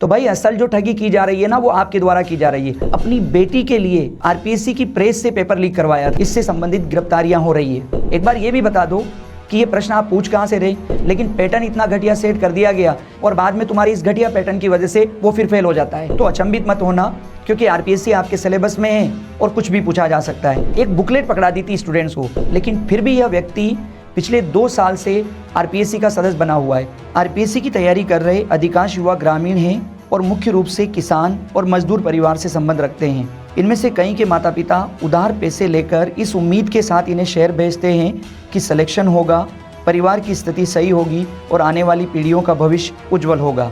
तो भाई असल जो ठगी की जा रही है ना वो आपके द्वारा की जा रही है। अपनी बेटी के लिए आरपीएससी की प्रेस से पेपर लीक करवाया था, इससे संबंधित गिरफ्तारियां हो रही है। एक बार ये भी बता दो कि ये प्रश्न आप पूछ कहां से रहे, लेकिन पैटर्न इतना घटिया सेट कर दिया गया और बाद में तुम्हारी इस घटिया पैटर्न की वजह से वो फिर फेल हो जाता है। तो अचंभित मत होना, क्योंकि आरपीएससी आपके सिलेबस में है और कुछ भी पूछा जा सकता है। एक बुकलेट पकड़ा दी थी स्टूडेंट्स को, लेकिन फिर भी यह व्यक्ति पिछले 2 साल से आरपीएससी का सदस्य बना हुआ है। आरपीएससी की तैयारी कर रहे अधिकांश युवा ग्रामीण हैं और मुख्य रूप से किसान और मजदूर परिवार से संबंध रखते हैं। इनमें से कई के माता पिता उधार पैसे लेकर इस उम्मीद के साथ इन्हें शहर भेजते हैं कि सिलेक्शन होगा, परिवार की स्थिति सही होगी और आने वाली पीढ़ियों का भविष्य उज्जवल होगा।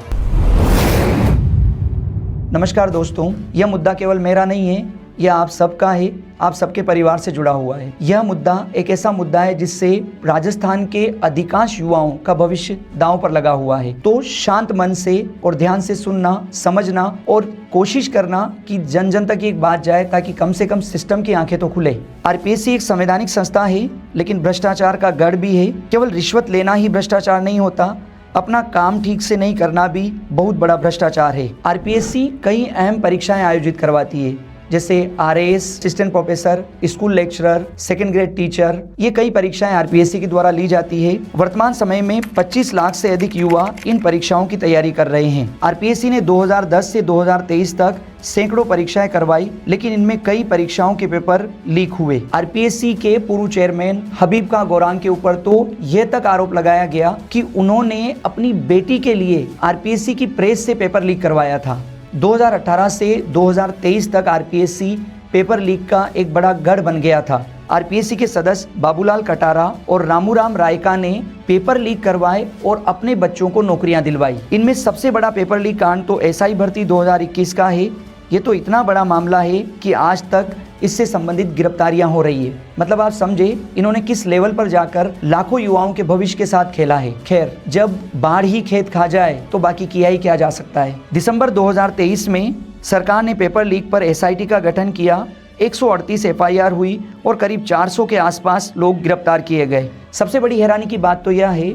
नमस्कार दोस्तों, यह मुद्दा केवल मेरा नहीं है, यह आप सबका है, आप सबके परिवार से जुड़ा हुआ है। यह मुद्दा एक ऐसा मुद्दा है जिससे राजस्थान के अधिकांश युवाओं का भविष्य दांव पर लगा हुआ है। तो शांत मन से और ध्यान से सुनना, समझना और कोशिश करना कि जन जन तक एक बात जाए, ताकि कम से कम सिस्टम की आंखें तो खुले। आरपीएससी एक संवैधानिक संस्था है, लेकिन भ्रष्टाचार का गढ़ भी है। केवल रिश्वत लेना ही भ्रष्टाचार नहीं होता, अपना काम ठीक से नहीं करना भी बहुत बड़ा भ्रष्टाचार है। आरपीएससी कई अहम परीक्षाएं आयोजित करवाती है, जैसे RAS, assistant professor, school lecturer, second grade teacher. ये कई परीक्षाएं आरपीएससी के द्वारा ली जाती है। वर्तमान समय में 25 लाख से अधिक युवा इन परीक्षाओं की तैयारी कर रहे हैं। आरपीएससी ने 2010 से 2023 तक सैकड़ों परीक्षाएं करवाई, लेकिन इनमें कई परीक्षाओं के पेपर लीक हुए। आरपीएससी के पूर्व चेयरमैन हबीब खां गौरांग के ऊपर तो यह तक आरोप लगाया गया कि उन्होंने अपनी बेटी के लिए आरपीएससी की प्रेस से पेपर लीक करवाया था। 2018 से 2023 तक आरपीएससी पेपर लीक का एक बड़ा गढ़ बन गया था। आरपीएससी के सदस्य बाबूलाल कटारा और रामूराम रायका ने पेपर लीक करवाए और अपने बच्चों को नौकरियां दिलवाई। इनमें सबसे बड़ा पेपर लीक कांड तो एसआई भर्ती 2021 का है। ये तो इतना बड़ा मामला है कि आज तक इससे संबंधित गिरफ्तारियां हो रही है। मतलब आप समझे इन्होंने किस लेवल पर जाकर लाखों युवाओं के भविष्य के साथ खेला है। खैर, जब बाढ़ ही खेत खा जाए तो बाकी किया ही क्या जा सकता है। दिसंबर 2023 में सरकार ने पेपर लीक पर एसआईटी का गठन किया। 138 एफआईआर हुई और करीब 400 के आसपास लोग गिरफ्तार किए गए। सबसे बड़ी हैरानी की बात तो यह है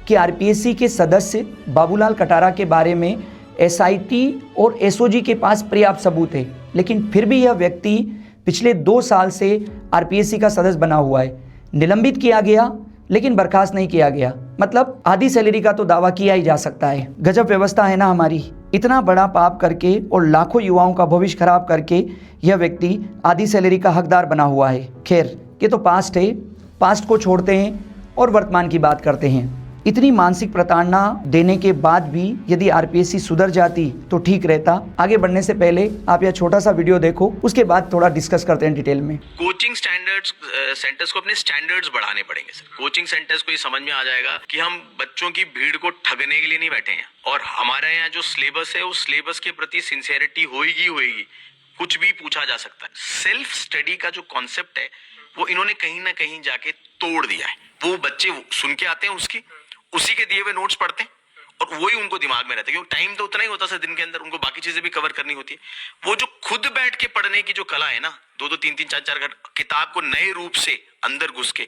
कि आरपीएससी के सदस्य बाबूलाल कटारा के बारे में एसआईटी और एसओजी के पास पर्याप्त सबूत है, लेकिन फिर भी यह व्यक्ति पिछले 2 साल से आरपीएससी का सदस्य बना हुआ है। निलंबित किया गया, लेकिन बर्खास्त नहीं किया गया। मतलब आधी सैलरी का तो दावा किया ही जा सकता है। गजब व्यवस्था है ना हमारी। इतना बड़ा पाप करके और लाखों युवाओं का भविष्य खराब करके यह व्यक्ति आधी सैलरी का हकदार बना हुआ है। खैर, ये तो पास्ट है, पास्ट को छोड़ते हैं और वर्तमान की बात करते हैं। इतनी मानसिक प्रताड़ना देने के बाद भी यदि आरपीएससी सुधर जाती तो ठीक रहता। आगे बढ़ने से पहले आप यह छोटा सा वीडियो देखो, उसके बाद थोड़ा डिस्कस करते हैं डिटेल में। कोचिंग स्टैंडर्ड्स सेंटर्स को अपने स्टैंडर्ड्स बढ़ाने पड़ेंगे सर। कोचिंग सेंटर्स को ये समझ में आ जाएगा कि हम बच्चों की भीड़ को ठगने के लिए नहीं बैठे हैं, और हमारे यहाँ जो सिलेबस है उस सिलेबस के प्रति सिंसियरिटी होगी। कुछ भी पूछा जा सकता है। सेल्फ स्टडी का जो कॉन्सेप्ट है वो इन्होंने कहीं ना कहीं जाके तोड़ दिया है। वो बच्चे सुन के आते हैं, उसी के दिए हुए नोट्स पढ़ते हैं और वही उनको दिमाग में रहता है, क्योंकि टाइम तो उतना ही होता है दिन के अंदर, उनको बाकी चीजें भी कवर करनी होती है। वो जो खुद बैठ के पढ़ने की जो कला है ना, 2-2, 3-3, 4-4 किताब को नए रूप से अंदर घुस के,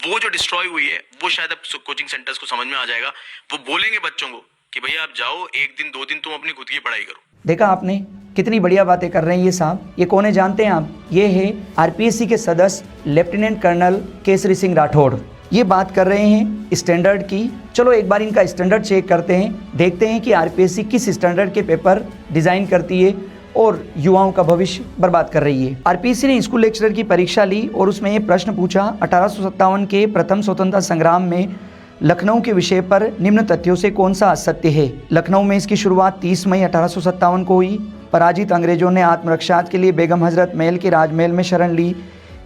वो जो डिस्ट्रॉय हुई है, वो शायद अब कोचिंग सेंटर्स को समझ में आ जाएगा। वो बोलेंगे बच्चों को कि भैया आप जाओ, 1 दिन 2 दिन तुम अपनी खुद की पढ़ाई करो। देखा आपने कितनी बढ़िया बातें कर रहे हैं ये साहब। ये कौन है जानते हैं आप? ये है आरपीएससी के सदस्य लेफ्टिनेंट कर्नल केसरी सिंह राठौड़। ये बात कर रहे हैं स्टैंडर्ड की। चलो एक बार इनका स्टैंडर्ड चेक करते हैं, देखते हैं कि आरपीएससी किस स्टैंडर्ड के पेपर डिजाइन करती है और युवाओं का भविष्य बर्बाद कर रही है। आरपीएससी ने स्कूल लेक्चरर की परीक्षा ली और उसमें ये प्रश्न पूछा, 1857 के प्रथम स्वतंत्रता संग्राम में लखनऊ के विषय पर निम्न तथ्यों से कौन सा असत्य है? लखनऊ में इसकी शुरुआत 30 मई 1857 को हुई। पराजित अंग्रेजों ने आत्मरक्षा के लिए बेगम हजरत महल के राजमहल में शरण ली।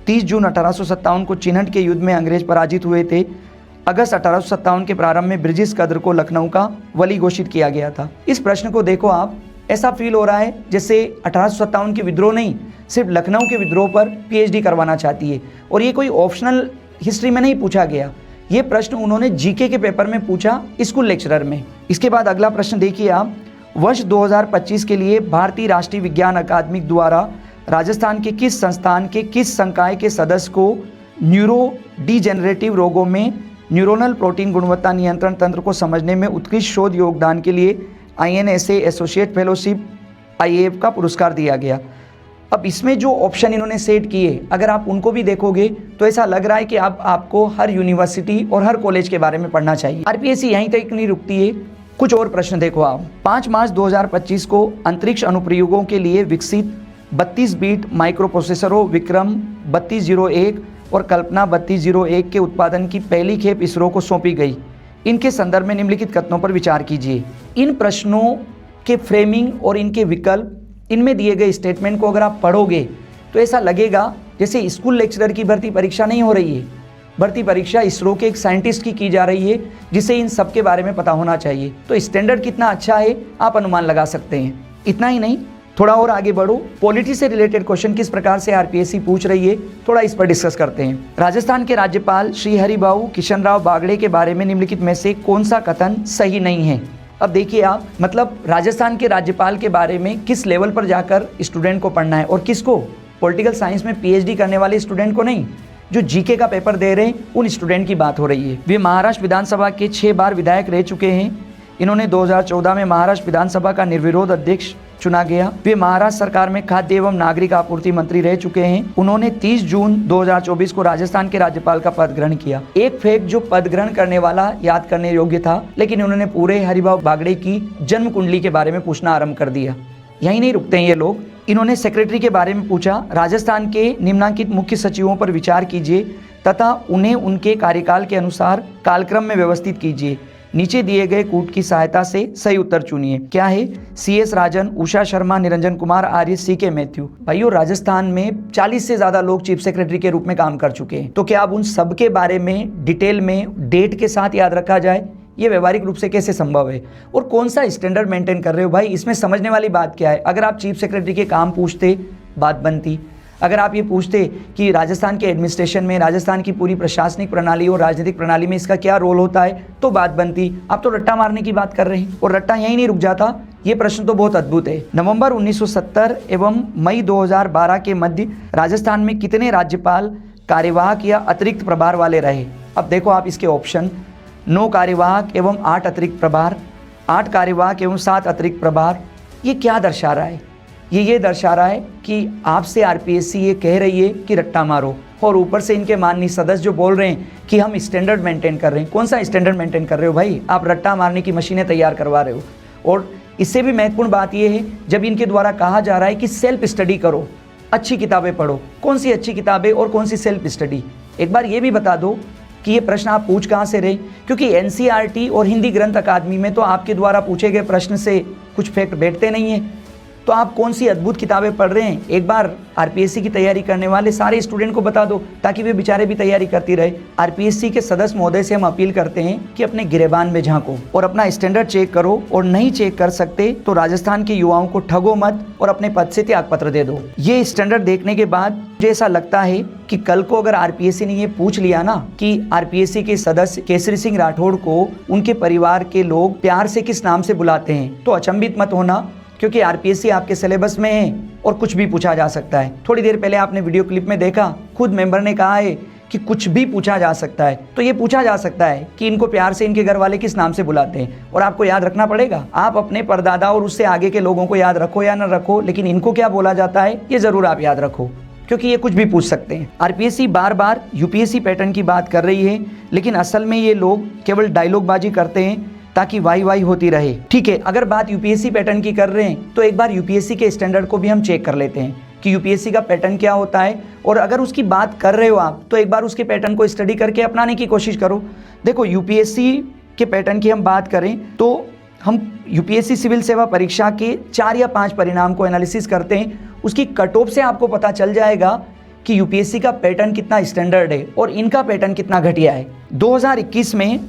30 जून 1857 को चिन्हट के युद्ध में अंग्रेज पराजित हुए थे। अगस्त 1857 के प्रारंभ में ब्रिटिश कद्र को लखनऊ का वली घोषित किया गया था। इस प्रश्न को देखो आप, ऐसा फील हो रहा है जैसे 1857 के विद्रोह नहीं, सिर्फ लखनऊ के विद्रोह पर पीएचडी करवाना चाहती है। और ये कोई ऑप्शनल हिस्ट्री में नहीं पूछा गया, ये प्रश्न उन्होंने जीके के पेपर में पूछा स्कूल लेक्चरर में। इसके बाद अगला प्रश्न देखिए आप, वर्ष 2025 के लिए भारतीय राष्ट्रीय विज्ञान अकादमी द्वारा राजस्थान के किस संस्थान के किस संकाय के सदस्य को न्यूरो डिजेनरेटिव रोगों में न्यूरोनल प्रोटीन गुणवत्ता नियंत्रण तंत्र को समझने में उत्कृष्ट शोध योगदान के लिए INSA एसोसिएट फेलोशिप IAF का पुरस्कार दिया गया। अब इसमें जो ऑप्शन इन्होंने सेट किए, अगर आप उनको भी देखोगे तो ऐसा लग रहा है कि अब आपको हर यूनिवर्सिटी और हर कॉलेज के बारे में पढ़ना चाहिए। RPSC यहीं तक नहीं रुकती है, कुछ और प्रश्न देखो आप। 5 मार्च 2025 को अंतरिक्ष अनुप्रयोगों के लिए विकसित 32 बीट माइक्रो प्रोसेसरों विक्रम 3201 और कल्पना 3201 के उत्पादन की पहली खेप इसरो को सौंपी गई। इनके संदर्भ में निम्नलिखित कथनों पर विचार कीजिए। इन प्रश्नों के फ्रेमिंग और इनके विकल्प, इनमें दिए गए स्टेटमेंट को अगर आप पढ़ोगे तो ऐसा लगेगा जैसे स्कूल लेक्चरर की भर्ती परीक्षा नहीं हो रही है, भर्ती परीक्षा इसरो के एक साइंटिस्ट की जा रही है जिसे इन सब के बारे में पता होना चाहिए। तो स्टैंडर्ड कितना अच्छा है आप अनुमान लगा सकते हैं। इतना ही नहीं, थोड़ा और आगे बढ़ो, पॉलिटी से रिलेटेड क्वेश्चन किस प्रकार से RPSC पूछ रही है, थोड़ा इस पर डिस्कस करते हैं। राजस्थान के राज्यपाल श्री हरिभाऊ किशनराव बागड़े के बारे में निम्नलिखित में से कौन सा कथन सही नहीं है। अब देखिए आप, मतलब राजस्थान के राज्यपाल के बारे में किस लेवल पर जाकर स्टूडेंट को पढ़ना है, और किसको, पॉलिटिकल साइंस में PhD करने वाले स्टूडेंट को नहीं, जो GK का पेपर दे रहे हैं उन स्टूडेंट की बात हो रही है। वे महाराष्ट्र विधानसभा के 6 बार विधायक रह चुके हैं। इन्होंने 2014 में महाराष्ट्र विधानसभा का निर्विरोध अध्यक्ष चुना गया। वे महाराष्ट्र सरकार में खाद्य एवं नागरिक आपूर्ति मंत्री रह चुके हैं। उन्होंने 30 जून 2024 को राजस्थान के राज्यपाल का पद ग्रहण किया। एक फैक्ट जो पद ग्रहण करने वाला याद करने योग्य था, लेकिन उन्होंने पूरे हरिभाऊ बागड़े की जन्म कुंडली के बारे में पूछना आरंभ कर दिया। यहीं नहीं रुकते हैं ये लोग, इन्होंने सेक्रेटरी के बारे में पूछा। राजस्थान के निम्नलिखित मुख्य सचिवों पर विचार कीजिए तथा उन्हें उनके कार्यकाल के अनुसार कालक्रम में व्यवस्थित कीजिए। नीचे दिए गए कूट की सहायता से सही उत्तर चुनिए। क्या है? CS राजन, उषा शर्मा, निरंजन कुमार आर्य, CK मैथ्यू। भाइयों, राजस्थान में 40 से ज्यादा लोग चीफ सेक्रेटरी के रूप में काम कर चुके हैं। तो क्या अब उन सब के बारे में डिटेल में डेट के साथ याद रखा जाए? ये व्यवहारिक रूप से कैसे संभव है? और कौन सा स्टैंडर्ड मेंटेन कर रहे हो भाई? इसमें समझने वाली बात क्या है? अगर आप चीफ सेक्रेटरी के काम पूछते, बात बनती। अगर आप ये पूछते कि राजस्थान के एडमिनिस्ट्रेशन में, राजस्थान की पूरी प्रशासनिक प्रणाली और राजनीतिक प्रणाली में इसका क्या रोल होता है, तो बात बनती। आप तो रट्टा मारने की बात कर रहे हैं, और रट्टा यहीं नहीं रुक जाता। ये प्रश्न तो बहुत अद्भुत है। नवंबर 1970 एवं मई 2012 के मध्य राजस्थान में कितने राज्यपाल कार्यवाहक या अतिरिक्त प्रभार वाले रहे? अब देखो आप इसके ऑप्शन, 9 कार्यवाहक एवं 8 अतिरिक्त प्रभार, 8 कार्यवाहक एवं 7 अतिरिक्त प्रभार। ये क्या दर्शा रहा है? ये दर्शा रहा है कि आपसे RPSC ये कह रही है कि रट्टा मारो, और ऊपर से इनके माननीय सदस्य जो बोल रहे हैं कि हम स्टैंडर्ड मेंटेन कर रहे हैं। कौन सा स्टैंडर्ड मेंटेन कर रहे हो भाई? आप रट्टा मारने की मशीनें तैयार करवा रहे हो। और इससे भी महत्वपूर्ण बात यह है, जब इनके द्वारा कहा जा रहा है कि सेल्फ स्टडी करो, अच्छी किताबें पढ़ो, कौन सी अच्छी किताबें और कौन सी सेल्फ स्टडी? एक बार ये भी बता दो कि ये प्रश्न आप पूछ कहाँ से रहे, क्योंकि NCERT और हिंदी ग्रंथ अकादमी में तो आपके द्वारा पूछे गए प्रश्न से कुछ फैक्ट बैठते नहीं है। तो आप कौन सी अद्भुत किताबें पढ़ रहे हैं? एक बार RPSC की तैयारी करने वाले सारे स्टूडेंट को बता दो, ताकि वे बेचारे भी तैयारी करती रहे। RPSC के सदस्य महोदय से हम अपील करते हैं कि अपने गिरेबान में झांको और अपना स्टैंडर्ड चेक करो, और नहीं चेक कर सकते तो राजस्थान के युवाओं को ठगो मत और अपने पद से त्यागपत्र दे दो। ये स्टैंडर्ड देखने के बाद मुझे ऐसा लगता है कि कल को अगर RPSC ने ये पूछ लिया ना कि RPSC के सदस्य केसरी सिंह राठौड़ को उनके परिवार के लोग प्यार से किस नाम से बुलाते हैं, तो अचंभित मत होना, क्योंकि RPSC आपके सिलेबस में है और कुछ भी पूछा जा सकता है। थोड़ी देर पहले आपने वीडियो क्लिप में देखा, खुद मेंबर ने कहा है कि कुछ भी पूछा जा सकता है। तो ये पूछा जा सकता है कि इनको प्यार से इनके घर वाले किस नाम से बुलाते हैं, और आपको याद रखना पड़ेगा। आप अपने परदादा और उससे आगे के लोगों को याद रखो या न रखो, लेकिन इनको क्या बोला जाता है ये जरूर आप याद रखो, क्योंकि ये कुछ भी पूछ सकते हैं। RPSC बार बार UPSC पैटर्न की बात कर रही है, लेकिन असल में ये लोग केवल डायलॉगबाजी करते हैं ताकि वाई होती रहे। ठीक है, अगर बात UPSC पैटर्न की कर रहे हैं तो एक बार UPSC के स्टैंडर्ड को भी हम चेक कर लेते हैं कि UPSC का पैटर्न क्या होता है, और अगर उसकी बात कर रहे हो आप तो एक बार उसके पैटर्न को स्टडी करके अपनाने की कोशिश करो। देखो, UPSC के पैटर्न की हम बात करें तो हम UPSC सिविल सेवा परीक्षा के 4 या 5 परिणाम को एनालिसिस करते हैं। उसकी कट ऑफ से आपको पता चल जाएगा कि UPSC का पैटर्न कितना स्टैंडर्ड है और इनका पैटर्न कितना घटिया है। 2021 में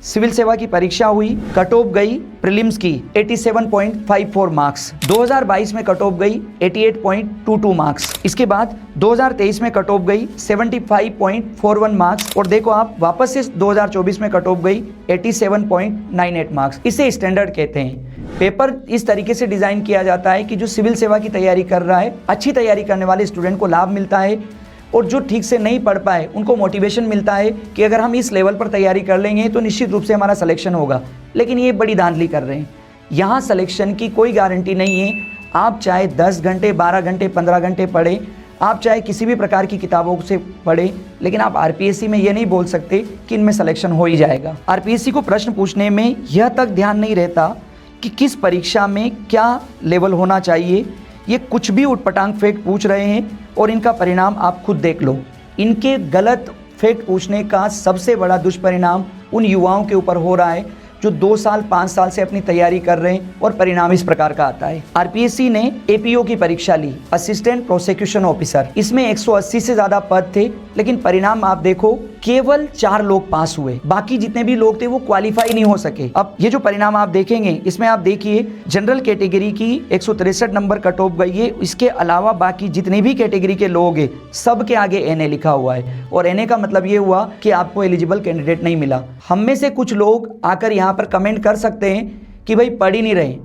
सिविल सेवा की परीक्षा हुई, कट ऑफ गई प्रीलिम्स की 87.54 मार्क्स, 2022 में कट ऑफ गई 88.22 मार्क्स, इसके बाद 2023 में कट ऑफ गई 75.41 मार्क्स, और देखो आप वापस से 2024 में कट ऑफ गई 87.98 मार्क्स। इसे स्टैंडर्ड कहते हैं। पेपर इस तरीके से डिजाइन किया जाता है कि जो सिविल सेवा की तैयारी कर रहा है, अच्छी तैयारी करने वाले स्टूडेंट को लाभ मिलता है, और जो ठीक से नहीं पढ़ पाए उनको मोटिवेशन मिलता है कि अगर हम इस लेवल पर तैयारी कर लेंगे तो निश्चित रूप से हमारा सिलेक्शन होगा। लेकिन ये बड़ी धांधली कर रहे हैं। यहाँ सिलेक्शन की कोई गारंटी नहीं है। आप चाहे 10 घंटे, 12 घंटे, 15 घंटे पढ़ें, आप चाहे किसी भी प्रकार की किताबों से पढ़ें, लेकिन आप आरपीएससी में ये नहीं बोल सकते कि इनमें सिलेक्शन हो ही जाएगा। आरपीएससी को प्रश्न पूछने में यह तक ध्यान नहीं रहता कि किस परीक्षा में क्या लेवल होना चाहिए। ये कुछ भी उटपटांग फैक्ट पूछ रहे हैं और इनका परिणाम आप खुद देख लो। इनके गलत फैक्ट पूछने का सबसे बड़ा दुष्परिणाम उन युवाओं के ऊपर हो रहा है जो 2 साल 5 साल से अपनी तैयारी कर रहे हैं और परिणाम इस प्रकार का आता है। आरपीएससी ने एपीओ की परीक्षा ली, असिस्टेंट प्रोसिक्यूशन ऑफिसर। इसमें 180 से ज्यादा पद थे, लेकिन परिणाम आप देखो केवल 4 लोग पास हुए, बाकी जितने भी लोग थे वो क्वालिफाई नहीं हो सके। अब ये जो परिणाम आप देखेंगे, इसमें आप देखिए जनरल कैटेगरी की 163 नंबर कट ऑफ गई है। इसके अलावा बाकी जितने भी कैटेगरी के लोग हैं सब के आगे एनए लिखा हुआ है, और एनए का मतलब ये हुआ कि आपको एलिजिबल कैंडिडेट नहीं मिला। हम में से कुछ लोग आकर यहाँ पर कमेंट कर सकते हैं कि भाई पढ़ ही नहीं रहे।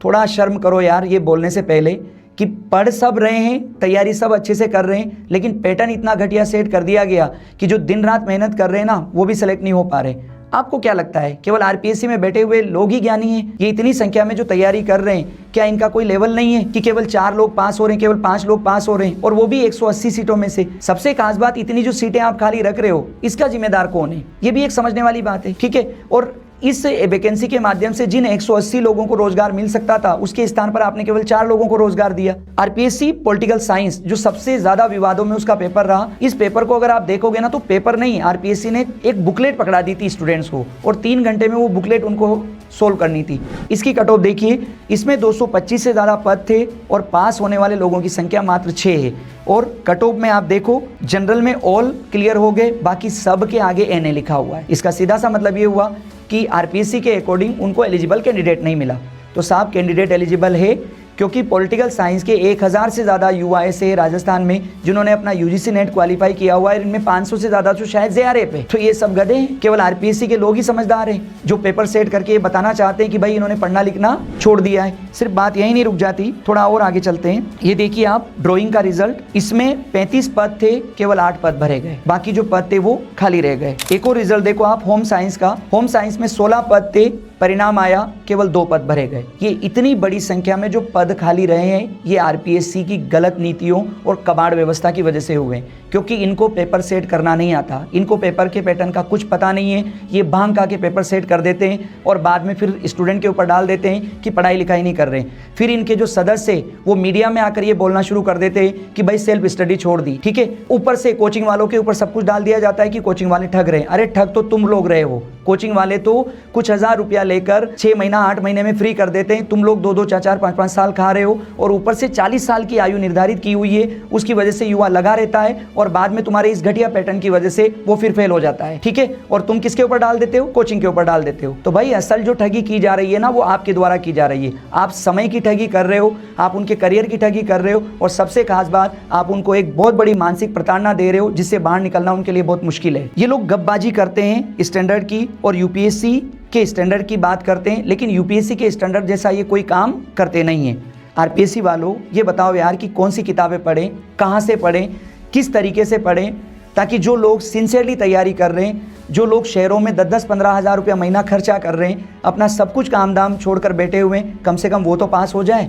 थोड़ा शर्म करो यार ये बोलने से पहले कि पढ़ सब रहे हैं, तैयारी सब अच्छे से कर रहे हैं, लेकिन पैटर्न इतना घटिया सेट कर दिया गया कि जो दिन रात मेहनत कर रहे हैं ना वो भी सेलेक्ट नहीं हो पा रहे। आपको क्या लगता है केवल आरपीएससी में बैठे हुए लोग ही ज्ञानी हैं? ये इतनी संख्या में जो तैयारी कर रहे हैं, क्या इनका कोई लेवल नहीं है कि केवल 4 लोग पास हो रहे हैं, केवल 5 लोग पास हो रहे हैं, और वो भी 180 सीटों में से? सबसे खास बात, इतनी जो सीटें आप खाली रख रहे हो इसका जिम्मेदार कौन है? ये भी एक समझने वाली बात है, ठीक है। और इस वैकेंसी के माध्यम से जिन 180 लोगों को रोजगार मिल सकता था उसके स्थान पर आपने केवल 4 लोगों को रोजगार दिया। आरपीएससी पॉलिटिकल साइंस जो सबसे ज्यादा विवादों में उसका पेपर रहा, इस पेपर को अगर आप देखोगे ना तो पेपर नहीं, आरपीएससी ने एक बुकलेट पकड़ा दी थी स्टूडेंट्स को और 3 घंटे में वो बुकलेट उनको सोल्व करनी थी। इसकी कट ऑफ देखिए, इसमें 225 से ज्यादा पद थे और पास होने वाले लोगों की संख्या मात्र 6 है। और कट ऑफ में आप देखो जनरल में ऑल क्लियर हो गए, बाकी सब के आगे एनए लिखा हुआ है। इसका सीधा सा मतलब ये हुआ कि आरपीएससी के अकॉर्डिंग उनको एलिजिबल कैंडिडेट नहीं मिला। तो साहब कैंडिडेट एलिजिबल है, क्योंकि पॉलिटिकल साइंस के 1000 से ज़्यादा युवा ऐसे राजस्थान में जिन्होंने अपना यूजीसी नेट क्वालिफाई किया हुआ है। इनमें 500 से ज़्यादा तो शायद जेआरएफ है। तो ये सब गधे हैं, केवल आरपीएससी के लोग ही समझदार हैं जो पेपर सेट करके ये बताना चाहते हैं कि भाई इन्होंने पढ़ना लिखना छोड़ दिया है। सिर्फ बात यही नहीं रुक जाती, थोड़ा और आगे चलते हैं। ये देखिए आप ड्राइंग का रिजल्ट, इसमें 35 पद थे, केवल 8 पद भरे गए, बाकी जो पद थे वो खाली रह गए। एक और रिजल्ट देखो आप होम साइंस का, होम साइंस में 16 पद थे, परिणाम आया केवल 2 पद भरे गए। ये इतनी बड़ी संख्या में जो पद खाली रहे हैं ये आरपीएससी की गलत नीतियों और कबाड़ व्यवस्था की वजह से हुए, क्योंकि इनको पेपर सेट करना नहीं आता, इनको पेपर के पैटर्न का कुछ पता नहीं है। ये भांग खा के पेपर सेट कर देते हैं और बाद में फिर स्टूडेंट के ऊपर डाल देते हैं कि पढ़ाई लिखाई नहीं कर रहे। फिर इनके जो सदस्य है वो मीडिया में आकर ये बोलना शुरू कर देते हैं कि भाई सेल्फ स्टडी छोड़ दी, ठीक है। ऊपर से कोचिंग वालों के ऊपर सब कुछ डाल दिया जाता है कि कोचिंग वाले ठग रहे हैं। अरे ठग तो तुम लोग रहे हो, कोचिंग वाले तो कुछ 1000 रुपया लेकर 6 महीना 8 महीने में फ्री कर देते हैं। तुम लोग 2-2 4-4 5-5 साल खा रहे हो और ऊपर से 40 साल की आयु निर्धारित की हुई है, उसकी वजह से युवा लगा रहता है और बाद में तुम्हारे इस घटिया पैटर्न की वजह से वो फिर फेल हो जाता है, ठीक है। और तुम किसके ऊपर डाल देते हो? कोचिंग के ऊपर डाल देते हो। तो भाई असल जो ठगी की जा रही है ना वो आपके द्वारा की जा रही है। आप समय की ठगी कर रहे हो, आप उनके करियर की ठगी कर रहे हो, और सबसे खास बात आप उनको एक बहुत बड़ी मानसिक प्रताड़ना दे रहे हो जिससे बाहर निकलना उनके लिए बहुत मुश्किल है। ये लोग गपबाजी करते हैं स्टैंडर्ड की और यूपीएससी के स्टैंडर्ड की बात करते हैं, लेकिन यूपीएससी के स्टैंडर्ड जैसा ये कोई काम करते नहीं है। आरपीएससी वालों ये बताओ यार कि कौन सी किताबें पढ़ें, कहाँ से पढ़ें, किस तरीके से पढ़ें, ताकि जो लोग सिंसियरली तैयारी कर रहे हैं, जो लोग शहरों में 10-15 हज़ार रुपया महीना खर्चा कर रहे हैं, अपना सब कुछ काम दाम छोड़कर बैठे हुए हैं, कम से कम वो तो पास हो जाए।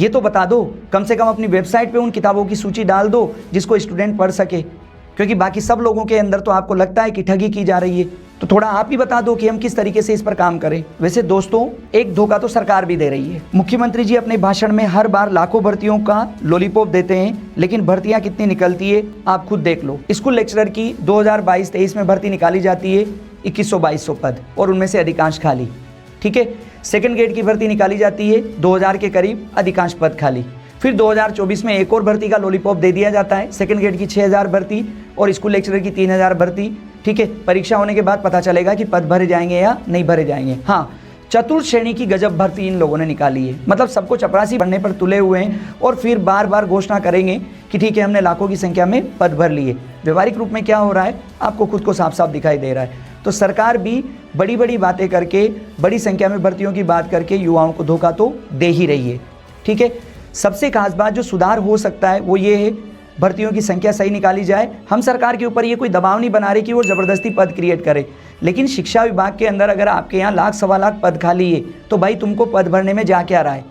ये तो बता दो, कम से कम अपनी वेबसाइट पे उन किताबों की सूची डाल दो जिसको स्टूडेंट पढ़ सके, क्योंकि बाकी सब लोगों के अंदर तो आपको लगता है कि ठगी की जा रही है। तो थोड़ा आप ही बता दो कि हम किस तरीके से इस पर काम करें। वैसे दोस्तों एक धोखा तो सरकार भी दे रही है। मुख्यमंत्री जी अपने भाषण में हर बार लाखों भर्तियों का लॉलीपॉप देते हैं, लेकिन भर्तियां कितनी निकलती है आप खुद देख लो। स्कूल लेक्चरर की 2022-23 में भर्ती निकाली जाती है 2100-2200 पद और उनमें से अधिकांश खाली, ठीक है। सेकंड ग्रेड की भर्ती निकाली जाती है 2000 के करीब, अधिकांश पद खाली। फिर 2024 में एक और भर्ती का लॉलीपॉप दे दिया जाता है, सेकंड ग्रेड की 6000 भर्ती और स्कूल लेक्चरर की 3000 भर्ती, ठीक है। परीक्षा होने के बाद पता चलेगा कि पद भरे जाएंगे या नहीं भरे जाएंगे। हाँ, चतुर्थ श्रेणी की गजब भर्ती इन लोगों ने निकाली है, मतलब सबको चपरासी बनने पर तुले हुए हैं और फिर बार बार घोषणा करेंगे कि ठीक है हमने लाखों की संख्या में पद भर लिए। व्यवहारिक रूप में क्या हो रहा है आपको खुद को साफ साफ दिखाई दे रहा है। तो सरकार भी बड़ी बड़ी बातें करके, बड़ी संख्या में भर्तियों की बात करके युवाओं को धोखा तो दे ही रही है, ठीक है। सबसे खास बात जो सुधार हो सकता है वो ये है भर्तियों की संख्या सही निकाली जाए। हम सरकार के ऊपर ये कोई दबाव नहीं बना रहे कि वो ज़बरदस्ती पद क्रिएट करे, लेकिन शिक्षा विभाग के अंदर अगर आपके यहाँ लाख सवा लाख पद खाली है तो भाई तुमको पद भरने में जा क्या रहा है?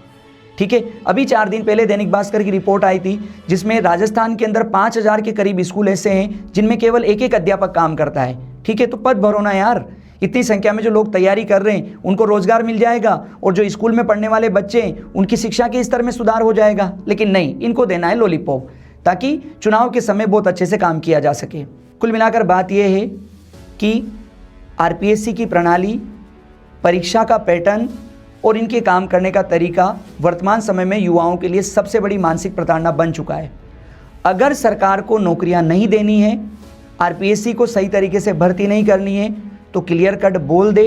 ठीक है, अभी 4 दिन पहले दैनिक भास्कर की रिपोर्ट आई थी जिसमें राजस्थान के अंदर 5000 के करीब स्कूल ऐसे हैं जिनमें केवल एक एक अध्यापक काम करता है। ठीक है, तो पद भरो ना यार। इतनी संख्या में जो लोग तैयारी कर रहे हैं उनको रोजगार मिल जाएगा और जो स्कूल में पढ़ने वाले बच्चे हैं उनकी शिक्षा के स्तर में सुधार हो जाएगा। लेकिन नहीं, इनको देना है लॉलीपॉप ताकि चुनाव के समय बहुत अच्छे से काम किया जा सके। कुल मिलाकर बात यह है कि आरपीएससी की प्रणाली, परीक्षा का पैटर्न और इनके काम करने का तरीका वर्तमान समय में युवाओं के लिए सबसे बड़ी मानसिक प्रताड़ना बन चुका है। अगर सरकार को नौकरियां नहीं देनी है, आरपीएससी को सही तरीके से भर्ती नहीं करनी है तो क्लियर कट बोल दे।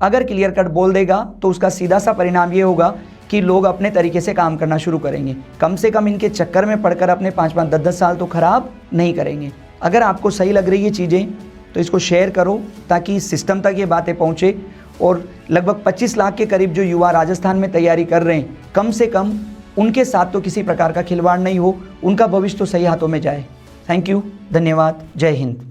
अगर क्लियर कट बोल देगा तो उसका सीधा सा परिणाम ये होगा कि लोग अपने तरीके से काम करना शुरू करेंगे। कम से कम इनके चक्कर में पड़कर अपने 5-5, 10-10 साल तो खराब नहीं करेंगे। अगर आपको सही लग रही है चीज़ें तो इसको शेयर करो ताकि इस सिस्टम तक ये बातें पहुँचे और लगभग 25 लाख के करीब जो युवा राजस्थान में तैयारी कर रहे हैं, कम से कम उनके साथ तो किसी प्रकार का खिलवाड़ नहीं हो, उनका भविष्य तो सही हाथों में जाए। थैंक यू, धन्यवाद, जय हिंद।